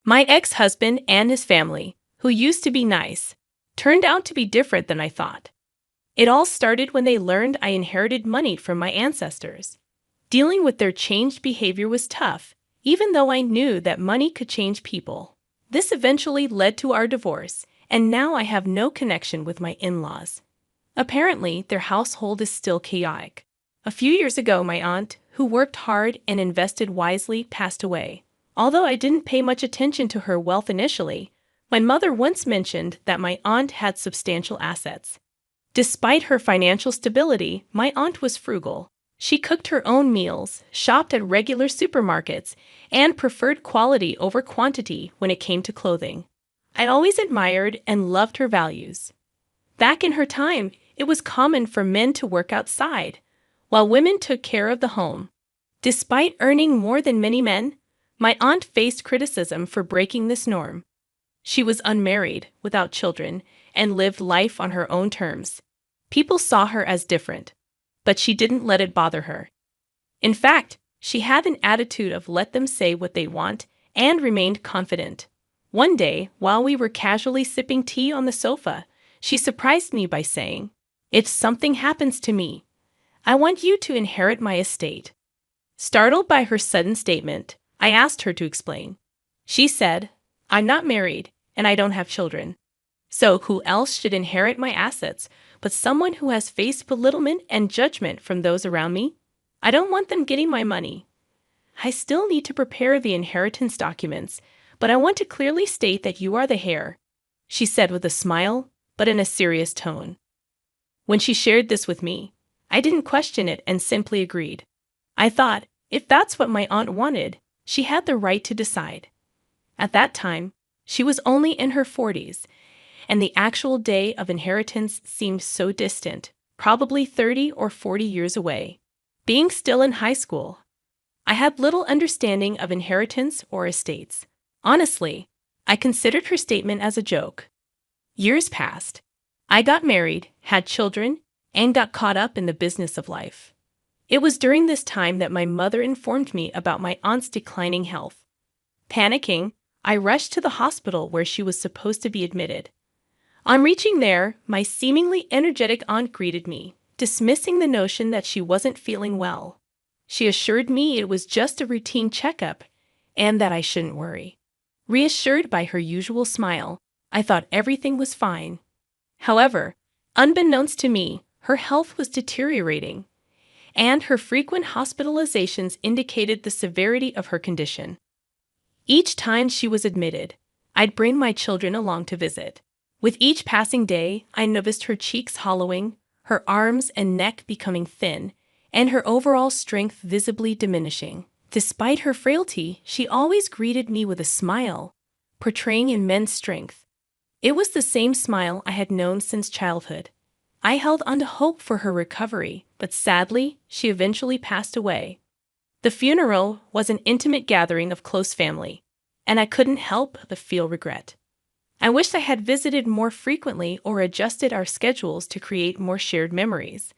My ex-husband and his family, who used to be nice, turned out to be different than I thought. It all started when they learned I inherited money from my ancestors. Dealing with their changed behavior was tough, even though I knew that money could change people. This eventually led to our divorce, and now I have no connection with my in-laws. Apparently, their household is still chaotic. A few years ago, my aunt, who worked hard and invested wisely, passed away. Although I didn't pay much attention to her wealth initially, my mother once mentioned that my aunt had substantial assets. Despite her financial stability, my aunt was frugal. She cooked her own meals, shopped at regular supermarkets, and preferred quality over quantity when it came to clothing. I always admired and loved her values. Back in her time, it was common for men to work outside, while women took care of the home. Despite earning more than many men, my aunt faced criticism for breaking this norm. She was unmarried, without children, and lived life on her own terms. People saw her as different, but she didn't let it bother her. In fact, she had an attitude of let them say what they want and remained confident. One day, while we were casually sipping tea on the sofa, she surprised me by saying, "If something happens to me, I want you to inherit my estate." Startled by her sudden statement, I asked her to explain. She said, "I'm not married, and I don't have children. So who else should inherit my assets but someone who has faced belittlement and judgment from those around me? I don't want them getting my money. I still need to prepare the inheritance documents, but I want to clearly state that you are the heir," she said with a smile, but in a serious tone. When she shared this with me, I didn't question it and simply agreed. I thought, if that's what my aunt wanted, she had the right to decide. At that time, she was only in her 40s, and the actual day of inheritance seemed so distant, probably 30 or 40 years away. Being still in high school, I had little understanding of inheritance or estates. Honestly, I considered her statement as a joke. Years passed. I got married, had children, and got caught up in the business of life. It was during this time that my mother informed me about my aunt's declining health. Panicking, I rushed to the hospital where she was supposed to be admitted. On reaching there, my seemingly energetic aunt greeted me, dismissing the notion that she wasn't feeling well. She assured me it was just a routine checkup and that I shouldn't worry. Reassured by her usual smile, I thought everything was fine. However, unbeknownst to me, her health was deteriorating, and her frequent hospitalizations indicated the severity of her condition. Each time she was admitted, I'd bring my children along to visit. With each passing day, I noticed her cheeks hollowing, her arms and neck becoming thin, and her overall strength visibly diminishing. Despite her frailty, she always greeted me with a smile, portraying immense strength. It was the same smile I had known since childhood. I held on to hope for her recovery, but sadly, she eventually passed away. The funeral was an intimate gathering of close family, and I couldn't help but feel regret. I wished I had visited more frequently or adjusted our schedules to create more shared memories.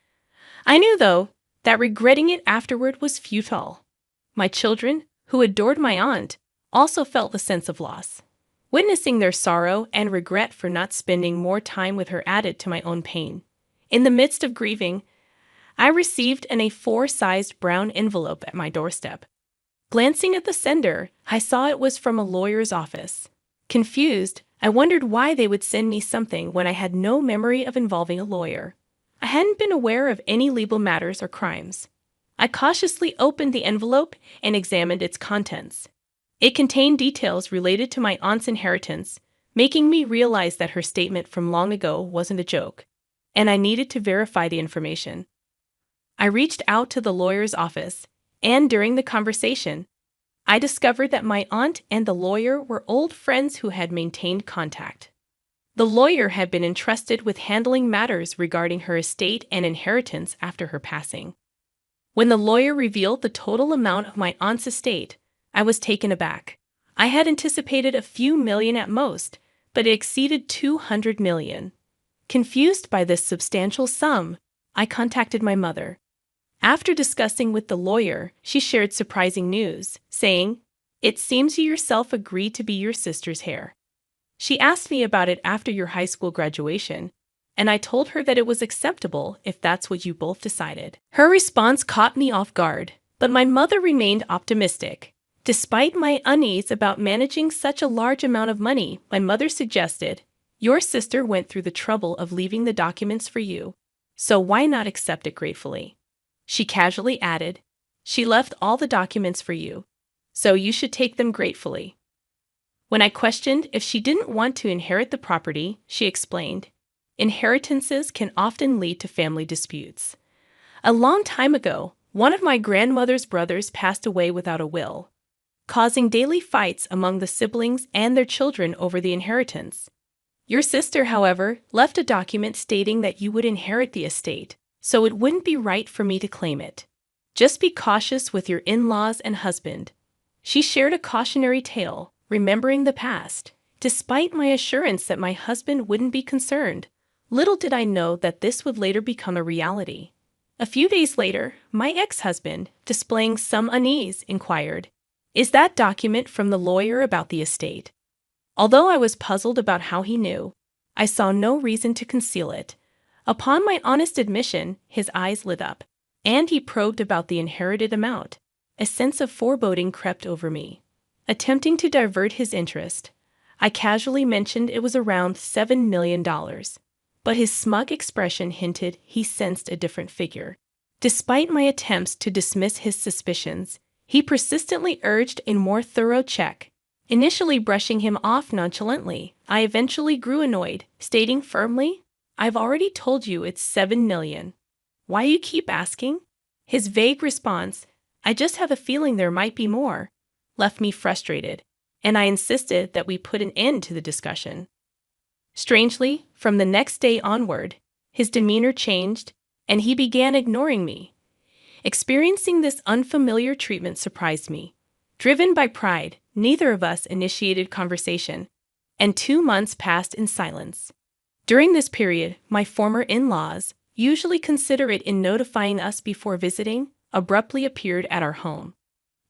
I knew, though, that regretting it afterward was futile. My children, who adored my aunt, also felt the sense of loss. Witnessing their sorrow and regret for not spending more time with her added to my own pain. In the midst of grieving, I received an A4-sized brown envelope at my doorstep. Glancing at the sender, I saw it was from a lawyer's office. Confused, I wondered why they would send me something when I had no memory of involving a lawyer. I hadn't been aware of any legal matters or crimes. I cautiously opened the envelope and examined its contents. It contained details related to my aunt's inheritance, making me realize that her statement from long ago wasn't a joke, and I needed to verify the information. I reached out to the lawyer's office, and during the conversation, I discovered that my aunt and the lawyer were old friends who had maintained contact. The lawyer had been entrusted with handling matters regarding her estate and inheritance after her passing. When the lawyer revealed the total amount of my aunt's estate, I was taken aback. I had anticipated a few million at most, but it exceeded 200 million. Confused by this substantial sum, I contacted my mother. After discussing with the lawyer, she shared surprising news, saying, It seems you yourself agreed to be your sister's heir. She asked me about it after your high school graduation, and I told her that it was acceptable if that's what you both decided. Her response caught me off guard, but my mother remained optimistic. Despite my unease about managing such a large amount of money, my mother suggested, "Your sister went through the trouble of leaving the documents for you, so why not accept it gratefully?" She casually added, "She left all the documents for you, so you should take them gratefully." When I questioned if she didn't want to inherit the property, she explained, "Inheritances can often lead to family disputes. A long time ago, one of my grandmother's brothers passed away without a will, causing daily fights among the siblings and their children over the inheritance. Your sister, however, left a document stating that you would inherit the estate, so it wouldn't be right for me to claim it. Just be cautious with your in-laws and husband." She shared a cautionary tale, remembering the past. Despite my assurance that my husband wouldn't be concerned, little did I know that this would later become a reality. A few days later, my ex-husband, displaying some unease, inquired, "Is that document from the lawyer about the estate?" Although I was puzzled about how he knew, I saw no reason to conceal it. Upon my honest admission, his eyes lit up, and he probed about the inherited amount. A sense of foreboding crept over me. Attempting to divert his interest, I casually mentioned it was around $7 million, but his smug expression hinted he sensed a different figure. Despite my attempts to dismiss his suspicions, he persistently urged a more thorough check. Initially brushing him off nonchalantly, I eventually grew annoyed, stating firmly, "I've already told you it's $7 million. Why you keep asking?" His vague response, "I just have a feeling there might be more," left me frustrated, and I insisted that we put an end to the discussion. Strangely, from the next day onward, his demeanor changed, and he began ignoring me. Experiencing this unfamiliar treatment surprised me. Driven by pride, neither of us initiated conversation, and 2 months passed in silence. During this period, my former in-laws, usually considerate in notifying us before visiting, abruptly appeared at our home.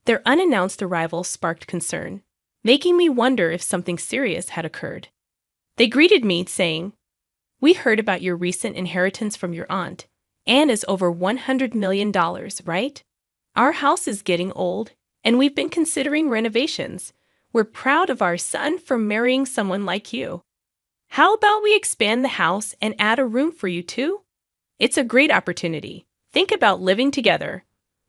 Their unannounced arrival sparked concern, making me wonder if something serious had occurred. They greeted me, saying, "We heard about your recent inheritance from your aunt, and is over $100 million, right? Our house is getting old, and we've been considering renovations. We're proud of our son for marrying someone like you. How about we expand the house and add a room for you too? It's a great opportunity. Think about living together."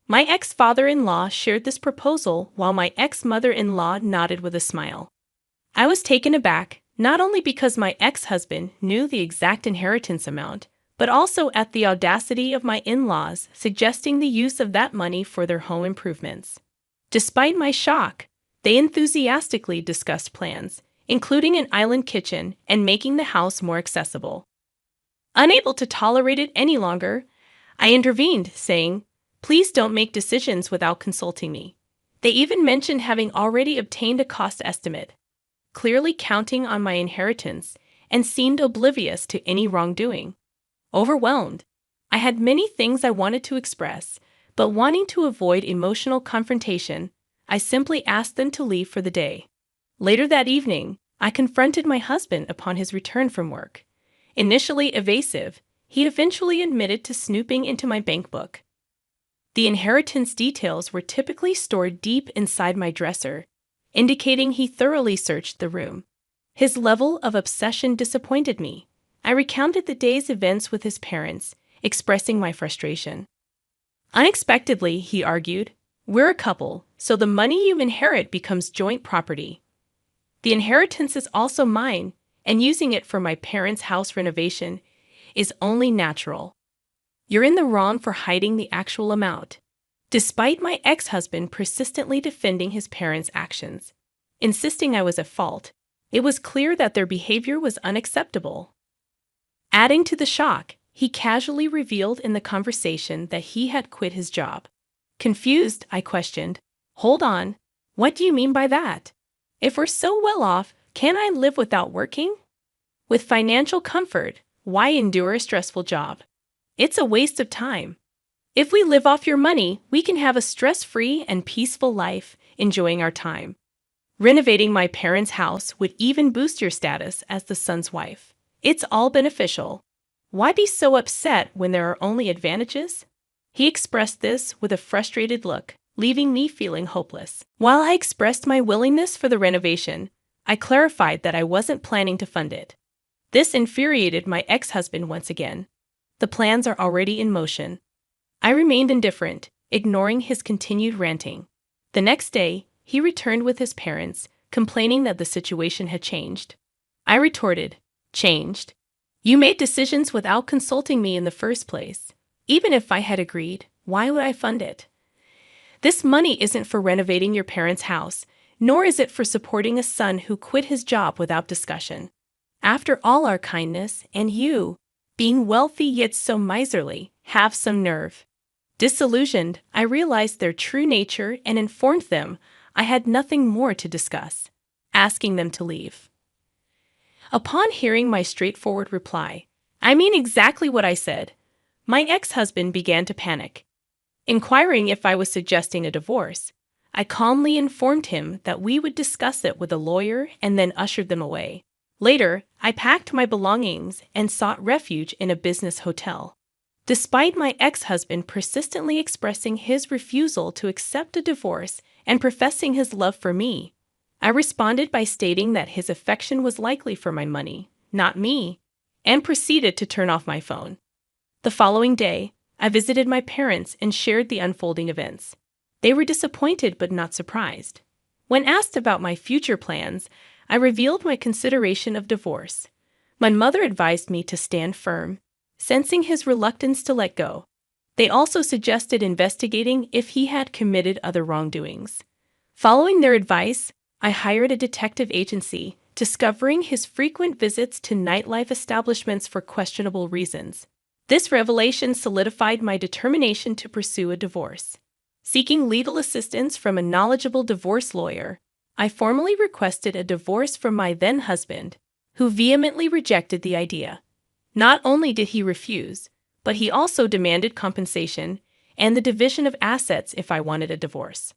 My ex-father-in-law shared this proposal while my ex-mother-in-law nodded with a smile. I was taken aback, not only because my ex-husband knew the exact inheritance amount, but also at the audacity of my in-laws suggesting the use of that money for their home improvements. Despite my shock, they enthusiastically discussed plans, including an island kitchen and making the house more accessible. Unable to tolerate it any longer, I intervened, saying, "Please don't make decisions without consulting me." They even mentioned having already obtained a cost estimate, clearly counting on my inheritance, and seemed oblivious to any wrongdoing. Overwhelmed, I had many things I wanted to express, but wanting to avoid emotional confrontation, I simply asked them to leave for the day. Later that evening, I confronted my husband upon his return from work. Initially evasive, he eventually admitted to snooping into my bank book. The inheritance details were typically stored deep inside my dresser, indicating he thoroughly searched the room. His level of obsession disappointed me. I recounted the day's events with his parents, expressing my frustration. Unexpectedly, he argued, "We're a couple, so the money you inherit becomes joint property. The inheritance is also mine, and using it for my parents' house renovation is only natural. You're in the wrong for hiding the actual amount." Despite my ex-husband persistently defending his parents' actions, insisting I was at fault, it was clear that their behavior was unacceptable. Adding to the shock, he casually revealed in the conversation that he had quit his job. Confused, I questioned, "Hold on, what do you mean by that? If we're so well off, can't I live without working? With financial comfort, why endure a stressful job? It's a waste of time. If we live off your money, we can have a stress-free and peaceful life enjoying our time. Renovating my parents' house would even boost your status as the son's wife. It's all beneficial. Why be so upset when there are only advantages? He expressed this with a frustrated look, leaving me feeling hopeless. While I expressed my willingness for the renovation, I clarified that I wasn't planning to fund it. This infuriated my ex-husband once again. The plans are already in motion. I remained indifferent, ignoring his continued ranting. The next day, he returned with his parents, complaining that the situation had changed. I retorted, "Changed? You made decisions without consulting me in the first place. Even if I had agreed, why would I fund it? This money isn't for renovating your parents' house, nor is it for supporting a son who quit his job without discussion. After all our kindness, and you, being wealthy yet so miserly, have some nerve." Disillusioned, I realized their true nature and informed them I had nothing more to discuss, asking them to leave. Upon hearing my straightforward reply, "I mean exactly what I said," my ex-husband began to panic. Inquiring if I was suggesting a divorce, I calmly informed him that we would discuss it with a lawyer and then ushered them away. Later, I packed my belongings and sought refuge in a business hotel. Despite my ex-husband persistently expressing his refusal to accept a divorce and professing his love for me, I responded by stating that his affection was likely for my money, not me, and proceeded to turn off my phone. The following day, I visited my parents and shared the unfolding events. They were disappointed but not surprised. When asked about my future plans, I revealed my consideration of divorce. My mother advised me to stand firm, sensing his reluctance to let go. They also suggested investigating if he had committed other wrongdoings. Following their advice, I hired a detective agency, discovering his frequent visits to nightlife establishments for questionable reasons. This revelation solidified my determination to pursue a divorce. Seeking legal assistance from a knowledgeable divorce lawyer, I formally requested a divorce from my then-husband, who vehemently rejected the idea. Not only did he refuse, but he also demanded compensation and the division of assets if I wanted a divorce.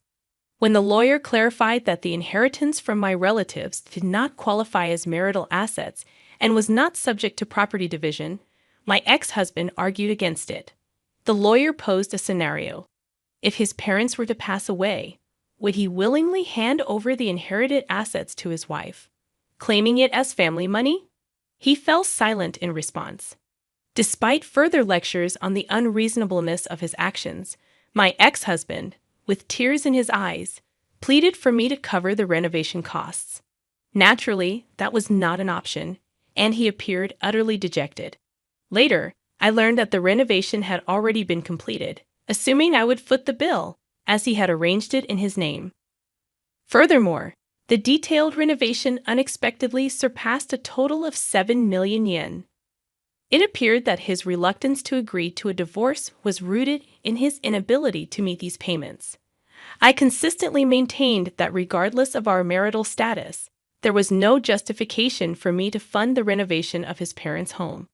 When the lawyer clarified that the inheritance from my relatives did not qualify as marital assets and was not subject to property division, my ex-husband argued against it. The lawyer posed a scenario. If his parents were to pass away, would he willingly hand over the inherited assets to his wife, claiming it as family money? He fell silent in response. Despite further lectures on the unreasonableness of his actions, my ex-husband, with tears in his eyes, pleaded for me to cover the renovation costs. Naturally, that was not an option, and he appeared utterly dejected. Later, I learned that the renovation had already been completed, assuming I would foot the bill, as he had arranged it in his name. Furthermore, the detailed renovation unexpectedly surpassed a total of 7 million yen. It appeared that his reluctance to agree to a divorce was rooted in his inability to meet these payments. I consistently maintained that regardless of our marital status, there was no justification for me to fund the renovation of his parents' home.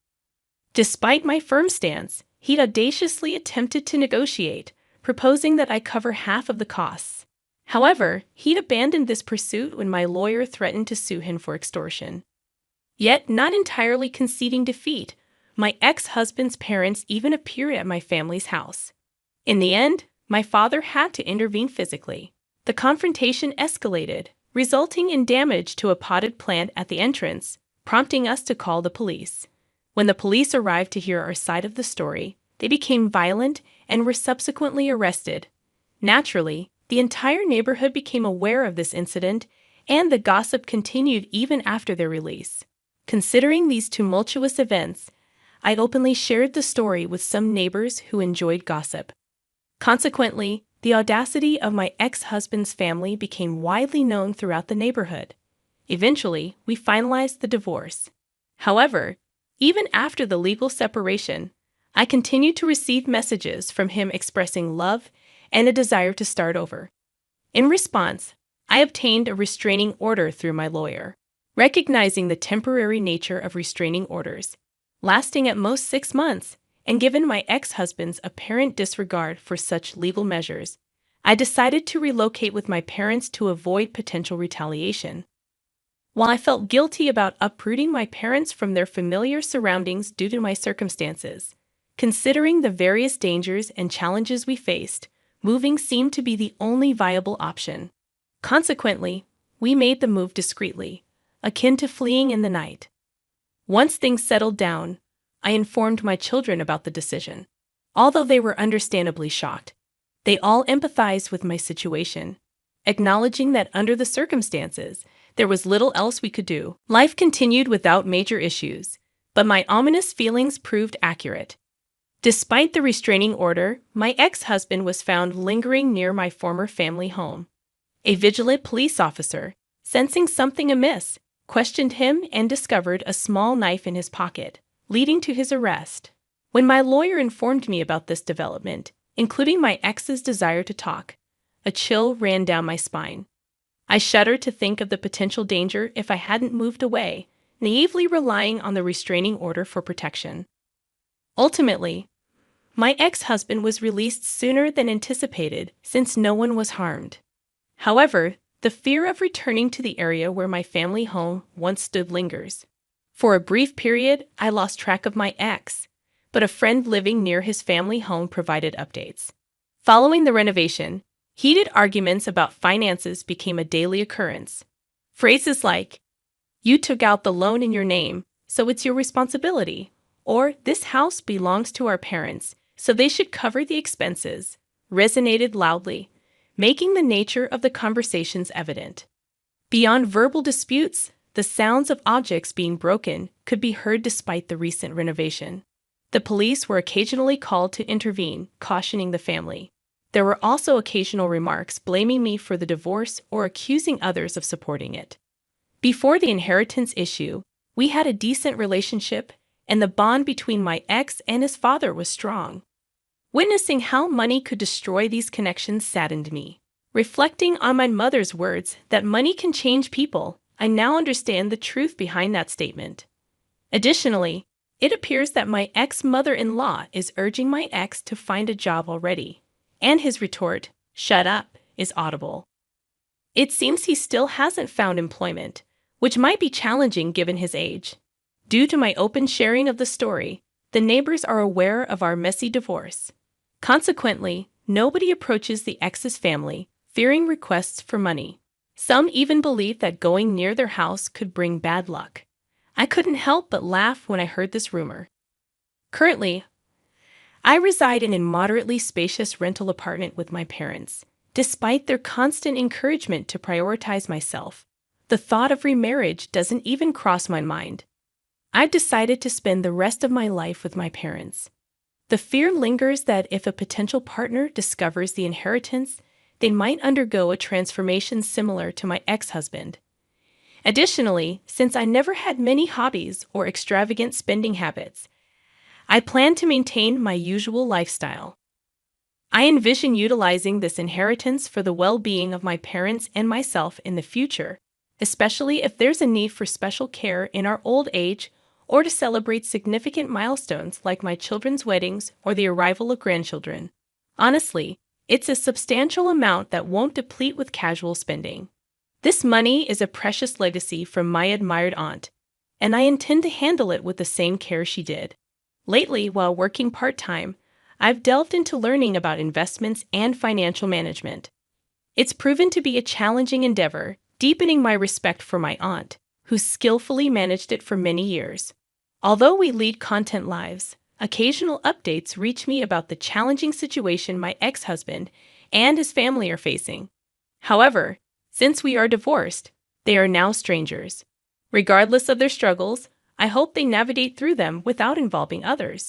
Despite my firm stance, he'd audaciously attempted to negotiate, proposing that I cover half of the costs. However, he'd abandoned this pursuit when my lawyer threatened to sue him for extortion. Yet, not entirely conceding defeat, my ex-husband's parents even appeared at my family's house. In the end, my father had to intervene physically. The confrontation escalated, resulting in damage to a potted plant at the entrance, prompting us to call the police. When the police arrived to hear our side of the story, they became violent and were subsequently arrested. Naturally, the entire neighborhood became aware of this incident, and the gossip continued even after their release. Considering these tumultuous events, I openly shared the story with some neighbors who enjoyed gossip. Consequently, the audacity of my ex-husband's family became widely known throughout the neighborhood. Eventually, we finalized the divorce. However, even after the legal separation, I continued to receive messages from him expressing love and a desire to start over. In response, I obtained a restraining order through my lawyer. Recognizing the temporary nature of restraining orders, lasting at most 6 months, and given my ex-husband's apparent disregard for such legal measures, I decided to relocate with my parents to avoid potential retaliation. While I felt guilty about uprooting my parents from their familiar surroundings due to my circumstances, considering the various dangers and challenges we faced, moving seemed to be the only viable option. Consequently, we made the move discreetly, akin to fleeing in the night. Once things settled down, I informed my children about the decision. Although they were understandably shocked, they all empathized with my situation, acknowledging that under the circumstances, there was little else we could do. Life continued without major issues, but my ominous feelings proved accurate. Despite the restraining order, my ex-husband was found lingering near my former family home. A vigilant police officer, sensing something amiss, questioned him and discovered a small knife in his pocket, leading to his arrest. When my lawyer informed me about this development, including my ex's desire to talk, a chill ran down my spine. I shuddered to think of the potential danger if I hadn't moved away, naively relying on the restraining order for protection. Ultimately, my ex-husband was released sooner than anticipated since no one was harmed. However, the fear of returning to the area where my family home once stood lingers. For a brief period, I lost track of my ex, but a friend living near his family home provided updates. Following the renovation, heated arguments about finances became a daily occurrence. Phrases like, "You took out the loan in your name, so it's your responsibility," or "This house belongs to our parents, so they should cover the expenses," resonated loudly, making the nature of the conversations evident. Beyond verbal disputes, the sounds of objects being broken could be heard despite the recent renovation. The police were occasionally called to intervene, cautioning the family. There were also occasional remarks blaming me for the divorce or accusing others of supporting it. Before the inheritance issue, we had a decent relationship, and the bond between my ex and his father was strong. Witnessing how money could destroy these connections saddened me. Reflecting on my mother's words that money can change people, I now understand the truth behind that statement. Additionally, it appears that my ex-mother-in-law is urging my ex to find a job already, and his retort, "Shut up," is audible. It seems he still hasn't found employment, which might be challenging given his age. Due to my open sharing of the story, the neighbors are aware of our messy divorce. Consequently, nobody approaches the ex's family, fearing requests for money. Some even believe that going near their house could bring bad luck. I couldn't help but laugh when I heard this rumor. Currently, I reside in a moderately spacious rental apartment with my parents. Despite their constant encouragement to prioritize myself, the thought of remarriage doesn't even cross my mind. I've decided to spend the rest of my life with my parents. The fear lingers that if a potential partner discovers the inheritance, they might undergo a transformation similar to my ex-husband. Additionally, since I never had many hobbies or extravagant spending habits, I plan to maintain my usual lifestyle. I envision utilizing this inheritance for the well-being of my parents and myself in the future, especially if there's a need for special care in our old age or to celebrate significant milestones like my children's weddings or the arrival of grandchildren. Honestly, it's a substantial amount that won't deplete with casual spending. This money is a precious legacy from my admired aunt, and I intend to handle it with the same care she did. Lately, while working part-time, I've delved into learning about investments and financial management. It's proven to be a challenging endeavor, deepening my respect for my aunt, who skillfully managed it for many years. Although we lead content lives, occasional updates reach me about the challenging situation my ex-husband and his family are facing. However, since we are divorced, they are now strangers. Regardless of their struggles, I hope they navigate through them without involving others.